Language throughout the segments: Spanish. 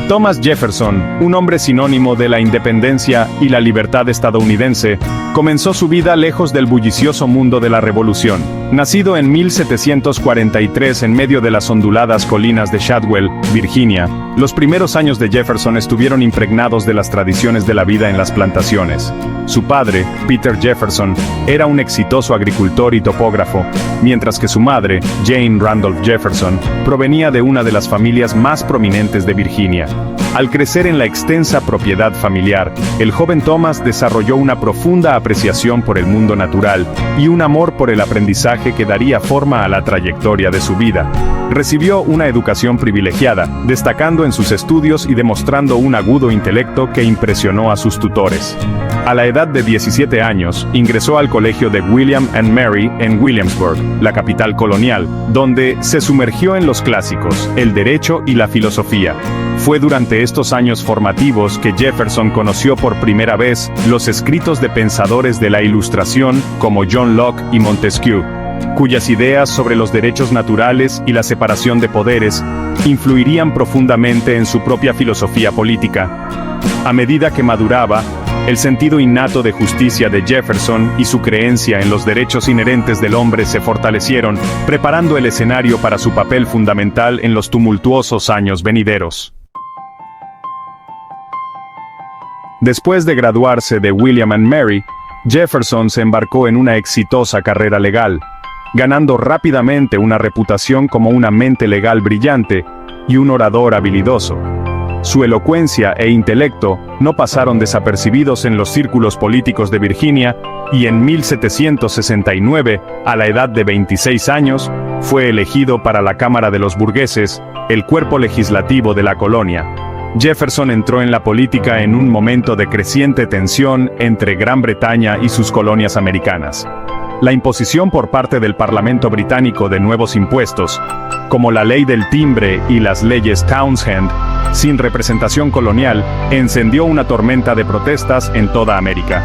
Thomas Jefferson, un hombre sinónimo de la independencia y la libertad estadounidense, comenzó su vida lejos del bullicioso mundo de la Revolución. Nacido en 1743 en medio de las onduladas colinas de Shadwell, Virginia, los primeros años de Jefferson estuvieron impregnados de las tradiciones de la vida en las plantaciones. Su padre, Peter Jefferson, era un exitoso agricultor y topógrafo, mientras que su madre, Jane Randolph Jefferson, provenía de una de las familias más prominentes de Virginia. Al crecer en la extensa propiedad familiar, el joven Thomas desarrolló una profunda apreciación por el mundo natural y un amor por el aprendizaje que daría forma a la trayectoria de su vida. Recibió una educación privilegiada, destacando en sus estudios y demostrando un agudo intelecto que impresionó a sus tutores. A la edad de 17 años, ingresó al colegio de William and Mary en Williamsburg, la capital colonial, donde se sumergió en los clásicos, el derecho y la filosofía. Fue durante estos años formativos que Jefferson conoció por primera vez los escritos de pensadores de la Ilustración como John Locke y Montesquieu, cuyas ideas sobre los derechos naturales y la separación de poderes influirían profundamente en su propia filosofía política. A medida que maduraba, el sentido innato de justicia de Jefferson y su creencia en los derechos inherentes del hombre se fortalecieron, preparando el escenario para su papel fundamental en los tumultuosos años venideros. Después de graduarse de William and Mary, Jefferson se embarcó en una exitosa carrera legal, ganando rápidamente una reputación como una mente legal brillante y un orador habilidoso. Su elocuencia e intelecto no pasaron desapercibidos en los círculos políticos de Virginia, y en 1769, a la edad de 26 años, fue elegido para la Cámara de los Burgueses, el cuerpo legislativo de la colonia. Jefferson entró en la política en un momento de creciente tensión entre Gran Bretaña y sus colonias americanas. La imposición por parte del Parlamento británico de nuevos impuestos, como la ley del timbre y las leyes Townshend, sin representación colonial, encendió una tormenta de protestas en toda América.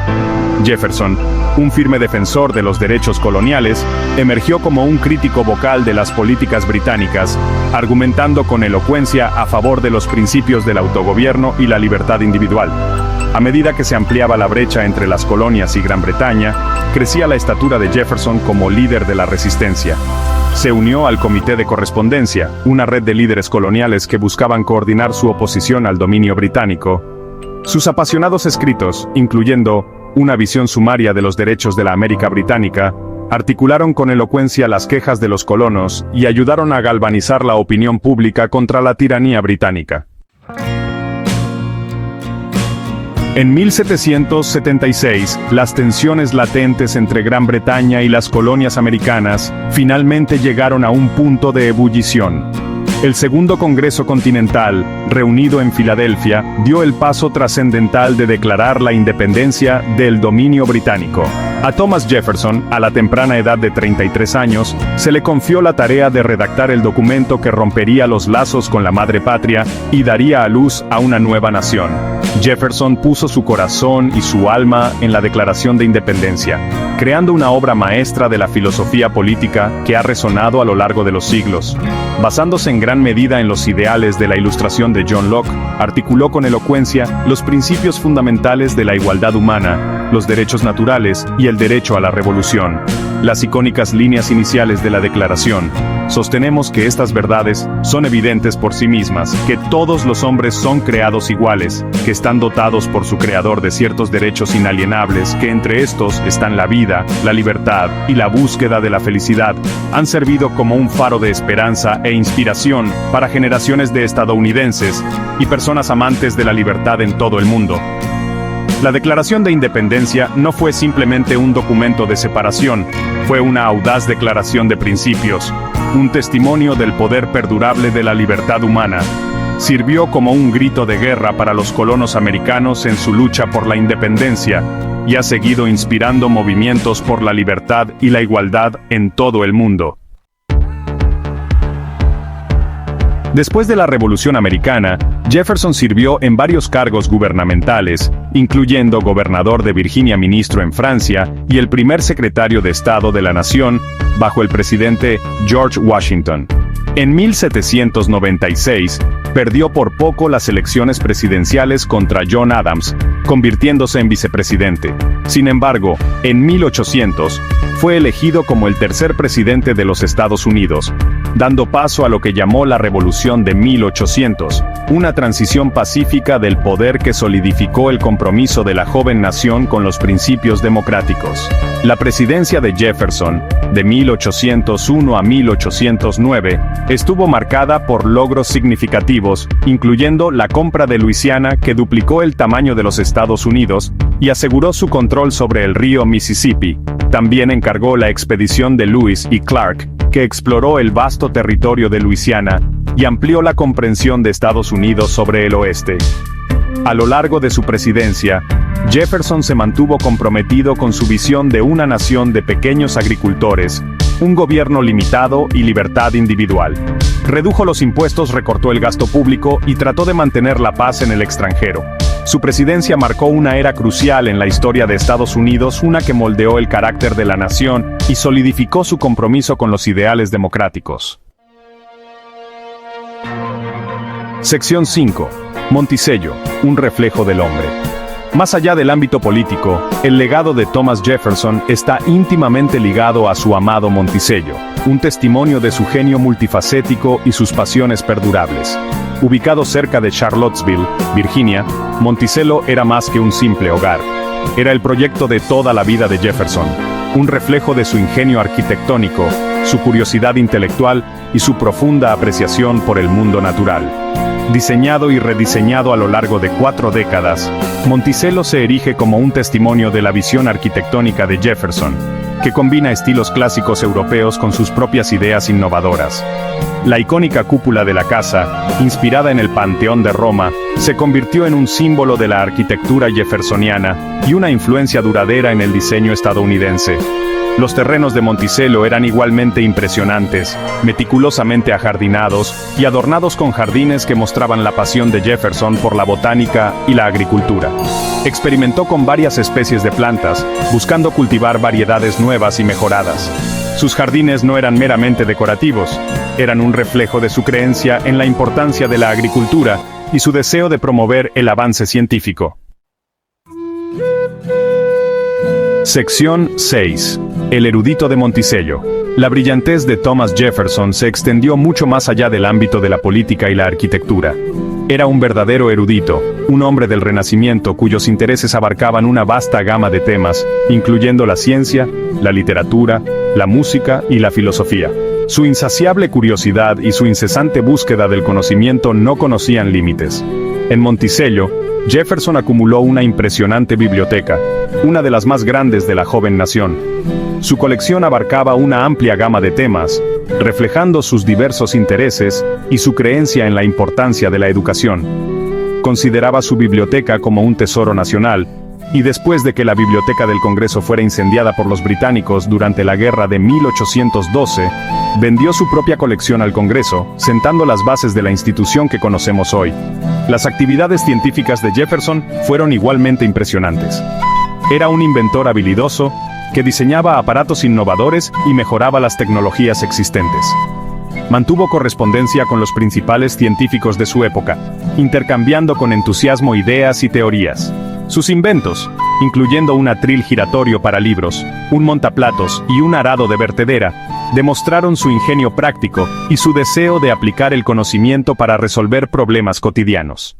Jefferson, un firme defensor de los derechos coloniales, emergió como un crítico vocal de las políticas británicas, argumentando con elocuencia a favor de los principios del autogobierno y la libertad individual. A medida que se ampliaba la brecha entre las colonias y Gran Bretaña, crecía la estatura de Jefferson como líder de la resistencia. Se unió al Comité de Correspondencia, una red de líderes coloniales que buscaban coordinar su oposición al dominio británico. Sus apasionados escritos, incluyendo una visión sumaria de los derechos de la América británica, articularon con elocuencia las quejas de los colonos y ayudaron a galvanizar la opinión pública contra la tiranía británica. En 1776, las tensiones latentes entre Gran Bretaña y las colonias americanas finalmente llegaron a un punto de ebullición. El Segundo Congreso Continental, reunido en Filadelfia, dio el paso trascendental de declarar la independencia del dominio británico. A Thomas Jefferson, a la temprana edad de 33 años, se le confió la tarea de redactar el documento que rompería los lazos con la madre patria y daría a luz a una nueva nación. Jefferson puso su corazón y su alma en la Declaración de Independencia, creando una obra maestra de la filosofía política que ha resonado a lo largo de los siglos. Basándose en gran medida en los ideales de la Ilustración de John Locke, articuló con elocuencia los principios fundamentales de la igualdad humana, los derechos naturales y el derecho a la revolución. Las icónicas líneas iniciales de la Declaración: sostenemos que estas verdades son evidentes por sí mismas, que todos los hombres son creados iguales, que están dotados por su creador de ciertos derechos inalienables, que entre estos están la vida, la libertad y la búsqueda de la felicidad, han servido como un faro de esperanza e inspiración para generaciones de estadounidenses y personas amantes de la libertad en todo el mundo. La Declaración de Independencia no fue simplemente un documento de separación, fue una audaz declaración de principios, un testimonio del poder perdurable de la libertad humana. Sirvió como un grito de guerra para los colonos americanos en su lucha por la independencia, y ha seguido inspirando movimientos por la libertad y la igualdad en todo el mundo. Después de la Revolución Americana, Jefferson sirvió en varios cargos gubernamentales, incluyendo gobernador de Virginia ministro en Francia y el primer secretario de Estado de la Nación, bajo el presidente George Washington. En 1796, perdió por poco las elecciones presidenciales contra John Adams, convirtiéndose en vicepresidente. Sin embargo, en 1800, fue elegido como el tercer presidente de los Estados Unidos, dando paso a lo que llamó la Revolución de 1800, una transición pacífica del poder que solidificó el compromiso de la joven nación con los principios democráticos. La presidencia de Jefferson, de 1801 a 1809, estuvo marcada por logros significativos, incluyendo la compra de Luisiana, que duplicó el tamaño de los Estados Unidos, y aseguró su control sobre el río Mississippi. También encargó la expedición de Lewis y Clark, que exploró el vasto territorio de Luisiana, y amplió la comprensión de Estados Unidos sobre el oeste. A lo largo de su presidencia, Jefferson se mantuvo comprometido con su visión de una nación de pequeños agricultores, un gobierno limitado y libertad individual. Redujo los impuestos, recortó el gasto público y trató de mantener la paz en el extranjero. Su presidencia marcó una era crucial en la historia de Estados Unidos, una que moldeó el carácter de la nación y solidificó su compromiso con los ideales democráticos. Sección 5. Monticello, un reflejo del hombre. Más allá del ámbito político, el legado de Thomas Jefferson está íntimamente ligado a su amado Monticello, un testimonio de su genio multifacético y sus pasiones perdurables. Ubicado cerca de Charlottesville, Virginia, Monticello era más que un simple hogar. Era el proyecto de toda la vida de Jefferson, un reflejo de su ingenio arquitectónico, su curiosidad intelectual y su profunda apreciación por el mundo natural. Diseñado y rediseñado a lo largo de 4 décadas, Monticello se erige como un testimonio de la visión arquitectónica de Jefferson, que combina estilos clásicos europeos con sus propias ideas innovadoras. La icónica cúpula de la casa, inspirada en el Panteón de Roma, se convirtió en un símbolo de la arquitectura jeffersoniana y una influencia duradera en el diseño estadounidense. Los terrenos de Monticello eran igualmente impresionantes, meticulosamente ajardinados y adornados con jardines que mostraban la pasión de Jefferson por la botánica y la agricultura. Experimentó con varias especies de plantas, buscando cultivar variedades nuevas y mejoradas. Sus jardines no eran meramente decorativos, eran un reflejo de su creencia en la importancia de la agricultura y su deseo de promover el avance científico. Sección 6. El erudito de Monticello. La brillantez de Thomas Jefferson se extendió mucho más allá del ámbito de la política y la arquitectura. Era un verdadero erudito, un hombre del Renacimiento cuyos intereses abarcaban una vasta gama de temas, incluyendo la ciencia, la literatura, la música y la filosofía. Su insaciable curiosidad y su incesante búsqueda del conocimiento no conocían límites. En Monticello, Jefferson acumuló una impresionante biblioteca, una de las más grandes de la joven nación. Su colección abarcaba una amplia gama de temas, reflejando sus diversos intereses y su creencia en la importancia de la educación. Consideraba su biblioteca como un tesoro nacional, y después de que la biblioteca del Congreso fuera incendiada por los británicos durante la guerra de 1812, vendió su propia colección al Congreso, sentando las bases de la institución que conocemos hoy. Las actividades científicas de Jefferson fueron igualmente impresionantes. Era un inventor habilidoso, que diseñaba aparatos innovadores y mejoraba las tecnologías existentes. Mantuvo correspondencia con los principales científicos de su época, intercambiando con entusiasmo ideas y teorías. Sus inventos, incluyendo un atril giratorio para libros, un montaplatos y un arado de vertedera, demostraron su ingenio práctico y su deseo de aplicar el conocimiento para resolver problemas cotidianos.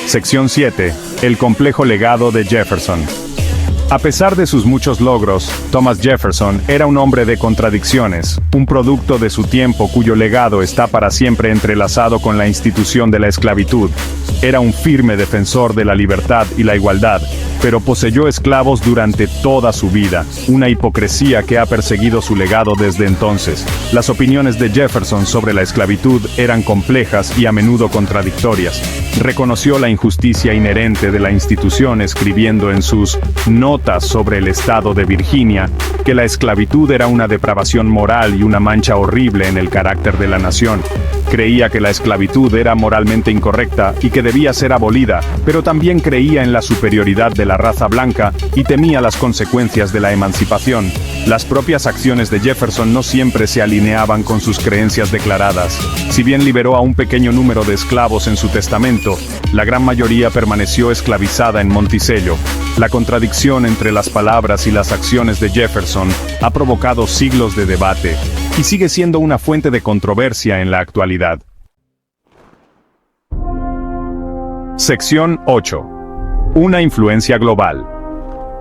Sección 7. El complejo legado de Jefferson. A pesar de sus muchos logros, Thomas Jefferson era un hombre de contradicciones, un producto de su tiempo cuyo legado está para siempre entrelazado con la institución de la esclavitud. Era un firme defensor de la libertad y la igualdad, pero poseyó esclavos durante toda su vida, una hipocresía que ha perseguido su legado desde entonces. Las opiniones de Jefferson sobre la esclavitud eran complejas y a menudo contradictorias. Reconoció la injusticia inherente de la institución escribiendo en sus Notas sobre el estado de Virginia que la esclavitud era una depravación moral y una mancha horrible en el carácter de la nación. Creía que la esclavitud era moralmente incorrecta y que debía ser abolida, pero también creía en la superioridad de la raza blanca y temía las consecuencias de la emancipación. Las propias acciones de Jefferson no siempre se alineaban con sus creencias declaradas. Si bien liberó a un pequeño número de esclavos en su testamento, la gran mayoría permaneció esclavizada en Monticello. La contradicción entre las palabras y las acciones de Jefferson ha provocado siglos de debate y sigue siendo una fuente de controversia en la actualidad. Sección 8. Una influencia global.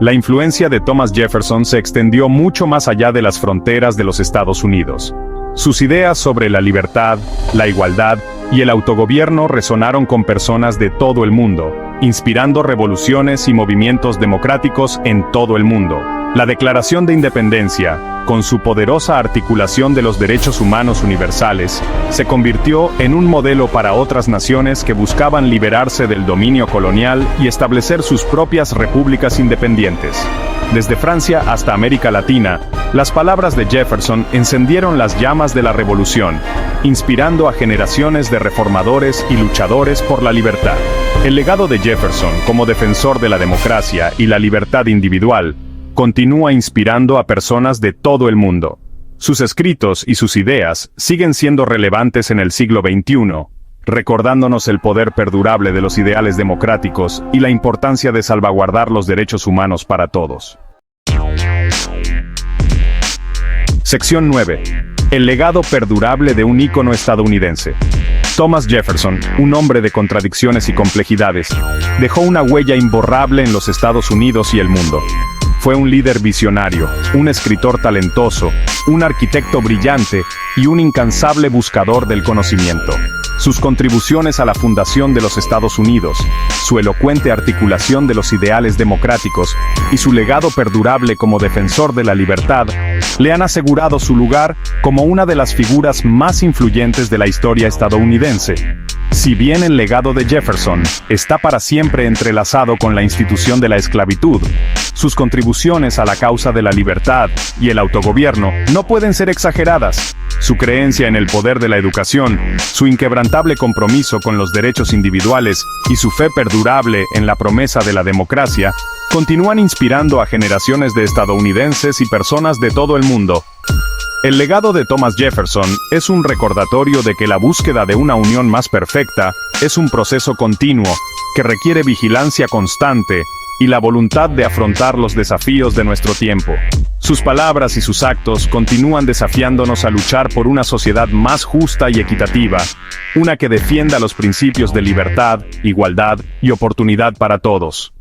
La influencia de Thomas Jefferson se extendió mucho más allá de las fronteras de los Estados Unidos. Sus ideas sobre la libertad, la igualdad y el autogobierno resonaron con personas de todo el mundo, inspirando revoluciones y movimientos democráticos en todo el mundo. La Declaración de Independencia, con su poderosa articulación de los derechos humanos universales, se convirtió en un modelo para otras naciones que buscaban liberarse del dominio colonial y establecer sus propias repúblicas independientes. Desde Francia hasta América Latina, las palabras de Jefferson encendieron las llamas de la revolución, inspirando a generaciones de reformadores y luchadores por la libertad. El legado de Jefferson como defensor de la democracia y la libertad individual continúa inspirando a personas de todo el mundo. Sus escritos y sus ideas siguen siendo relevantes en el siglo XXI, recordándonos el poder perdurable de los ideales democráticos y la importancia de salvaguardar los derechos humanos para todos. Sección 9. El legado perdurable de un ícono estadounidense. Thomas Jefferson, un hombre de contradicciones y complejidades, dejó una huella imborrable en los Estados Unidos y el mundo. Fue un líder visionario, un escritor talentoso, un arquitecto brillante y un incansable buscador del conocimiento. Sus contribuciones a la fundación de los Estados Unidos, su elocuente articulación de los ideales democráticos y su legado perdurable como defensor de la libertad, le han asegurado su lugar como una de las figuras más influyentes de la historia estadounidense. Si bien el legado de Jefferson está para siempre entrelazado con la institución de la esclavitud, sus contribuciones a la causa de la libertad y el autogobierno no pueden ser exageradas. Su creencia en el poder de la educación, su inquebrantable compromiso con los derechos individuales y su fe perdurable en la promesa de la democracia, continúan inspirando a generaciones de estadounidenses y personas de todo el mundo. El legado de Thomas Jefferson es un recordatorio de que la búsqueda de una unión más perfecta es un proceso continuo, que requiere vigilancia constante y la voluntad de afrontar los desafíos de nuestro tiempo. Sus palabras y sus actos continúan desafiándonos a luchar por una sociedad más justa y equitativa, una que defienda los principios de libertad, igualdad y oportunidad para todos.